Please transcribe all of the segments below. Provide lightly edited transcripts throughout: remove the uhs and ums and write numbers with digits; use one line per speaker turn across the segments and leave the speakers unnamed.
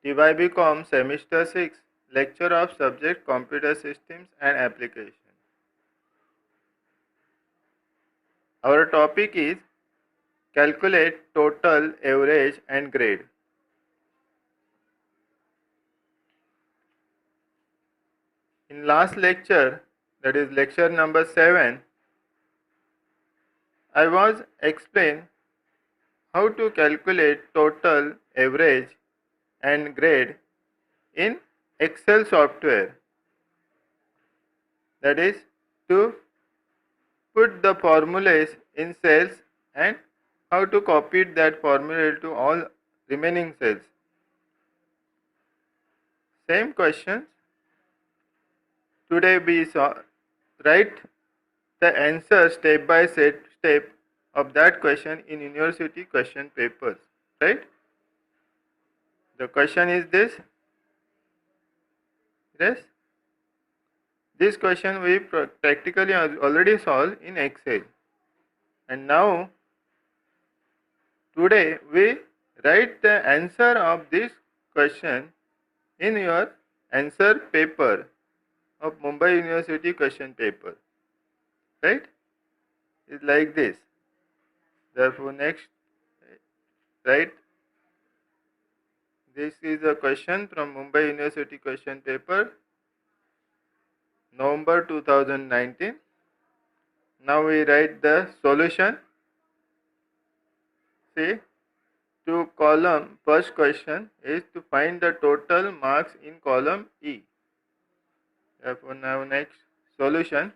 TYBCom Semester 6, Lecture of Subject Computer Systems and Application. Our topic is Calculate Total, Average and Grade. In last lecture, that is lecture number 7, I was explained how to calculate total, average and grade in Excel software. That is to put the formulas in cells and how to copy that formula to all remaining cells. Same questions. Today we write the answer step by step of that question in university question papers. Right? The question is this. Yes. This question we practically already solved in Excel. And now today we write the answer of this question in your answer paper of Mumbai University question paper. Right? It's like this. Therefore, next, right? This is a question from Mumbai University question paper, November 2019. Now we write the solution. See, to column, first question is to find the total marks in column E. Therefore, now next solution.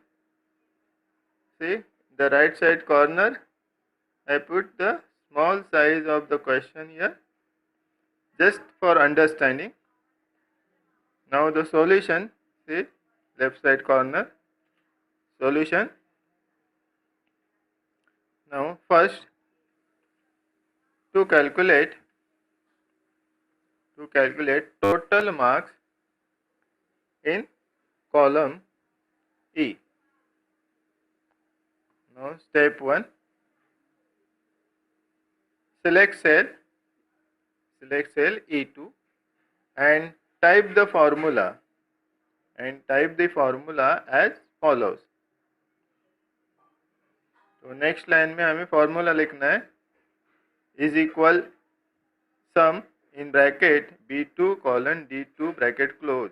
See, the right side corner, I put the small size of the question here just for understanding. Now the solution, see, left side corner, solution. Now first, to calculate total marks in column E. Now step 1, select cell E2 and type the formula as follows. तो next line में हमें formula लिखना है is equal some in bracket B2 colon D2 bracket close.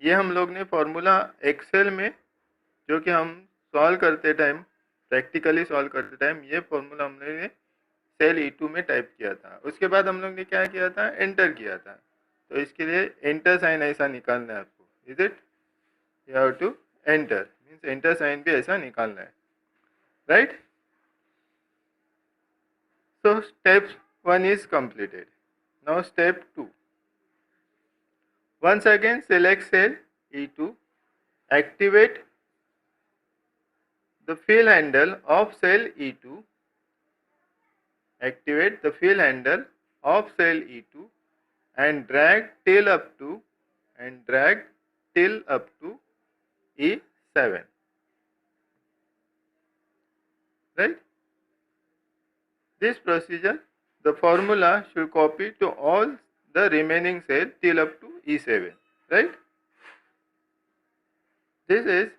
ये हम लोग ने formula Excel में जो कि हम सॉल्व करते टाइम प्रैक्टिकली सॉल्व करते टाइम ये फॉर्मूला हमने सेल E2 में टाइप किया था. उसके बाद हम लोग ने क्या किया था, एंटर किया था. तो इसके लिए एंटर साइन ऐसा निकालना है आपको. Is it, you have to enter means enter sign भी ऐसा निकालना है. Right. So step 1 is completed. Now step 2. Once again select cell E2, activate the fill handle of cell E2, and drag till up to E7. Right? This procedure, the formula should copy to all the remaining cells till up to E7. Right? This is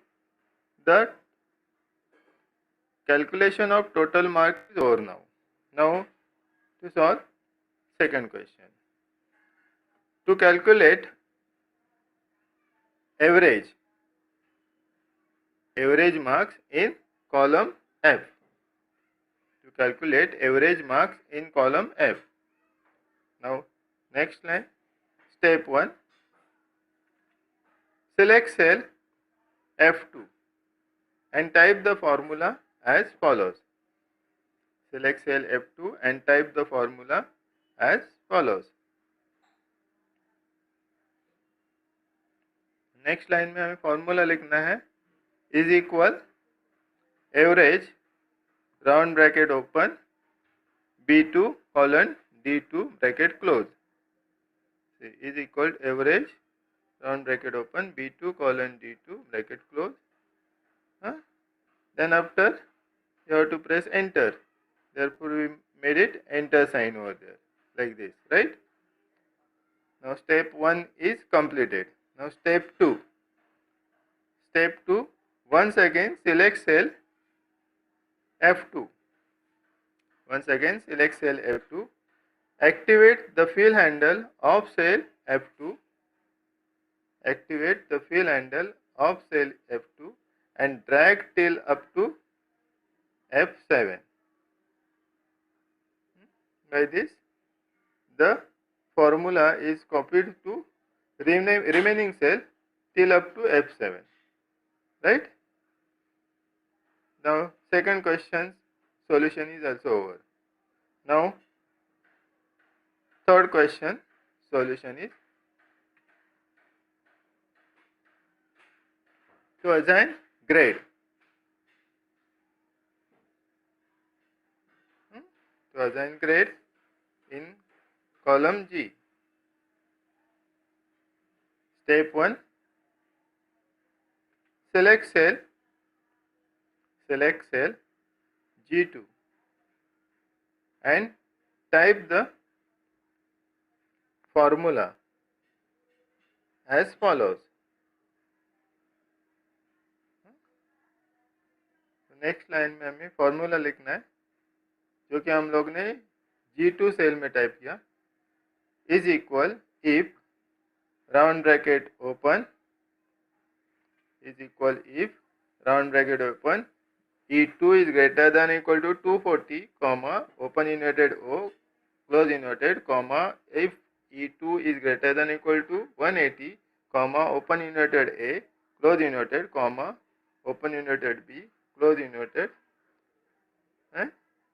the calculation of total marks is over now. Now to solve second question. To calculate average marks in column F. Calculate average marks in column F. Now next line, step 1, select cell F2 and type the formula as follows. Select cell F2 and type the formula as follows. Next line में हमें formula लिखना है is equal average round bracket open B2 colon D2 bracket close. Is equal average round bracket open B2 colon D2 bracket close. Then after you have to press enter. Therefore we made it enter sign over there like this. Right? Now step 1 is completed. Now step 2. Step 2, once again select cell F2. Once again select cell F2. Activate the fill handle of cell F2. Activate the fill handle of cell F2 and drag till up to F7. By this, the formula is copied to remaining cell till up to F7. Right? Now, second question solution is also over. Now, third question solution is to assign grade. To assign grade in column G. Step 1, select cell G2 and type the formula as follows. Next line में हमें formula लिखना है जो कि हम लोग ने G2 cell में टाइप किया. Is equal if round bracket open is equal if round bracket open E2 is greater than or equal to 240 comma open inverted O close inverted comma if E2 is greater than or equal to 180 comma open inverted A close inverted comma open inverted B close inverted and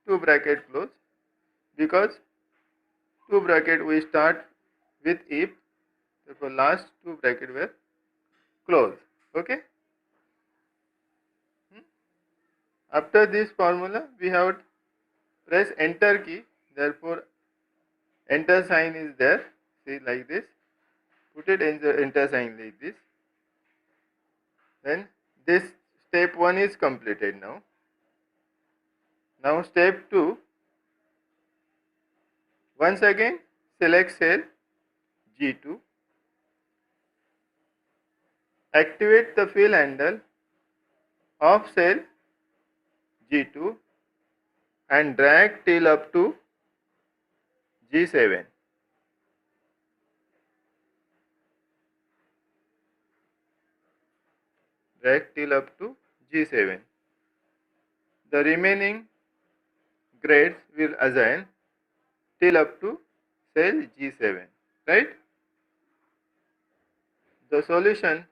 two bracket close, because two bracket we start with if, therefore last two bracket were closed. Okay. After this formula we have to press enter key, therefore enter sign is there, see like this, put it enter sign like this, then this step 1 is completed. Now step 2, once again select cell G2, activate the fill handle of cell G2 and drag till up to G7. Drag till up to G7. The remaining grades will assign till up to cell G7. Right? The solution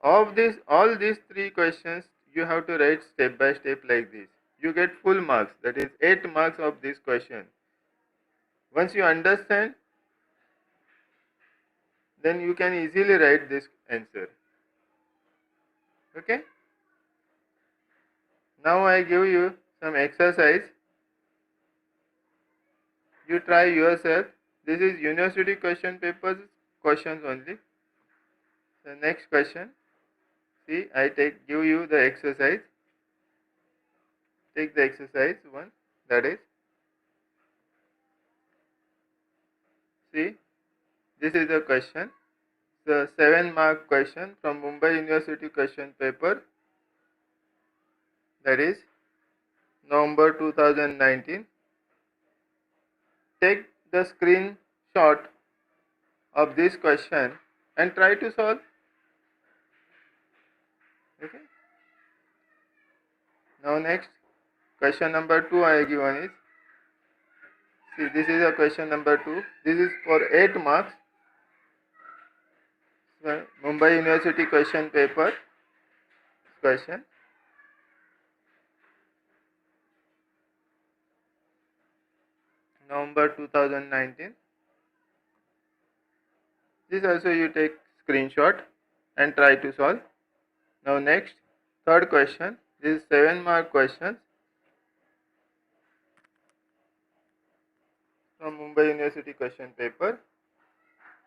of this, all these three questions you have to write step by step like this. You get full marks, that is 8 marks of this question. Once you understand, then you can easily write this answer. Okay. Now I give you some exercise. You try yourself. This is university question papers questions only. The next question. See, I give you the exercise. Take the exercise 1, that is. See, this is the question. The 7-mark question from Mumbai University question paper, that is November 2019. Take the screenshot of this question and try to solve. Okay. Now next, question number 2 I given is, see, this is a question number 2. This is for 8 marks. Mumbai University question paper question. November 2019. This also you take screenshot and try to solve. Now next, third question. This is 7-mark question from Mumbai University question paper,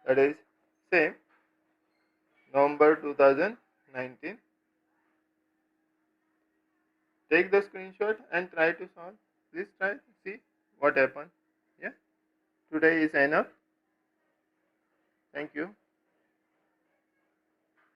that is same, November 2019. Take the screenshot and try to solve. Please try, see what happened. Yeah. today is enough. Thank you.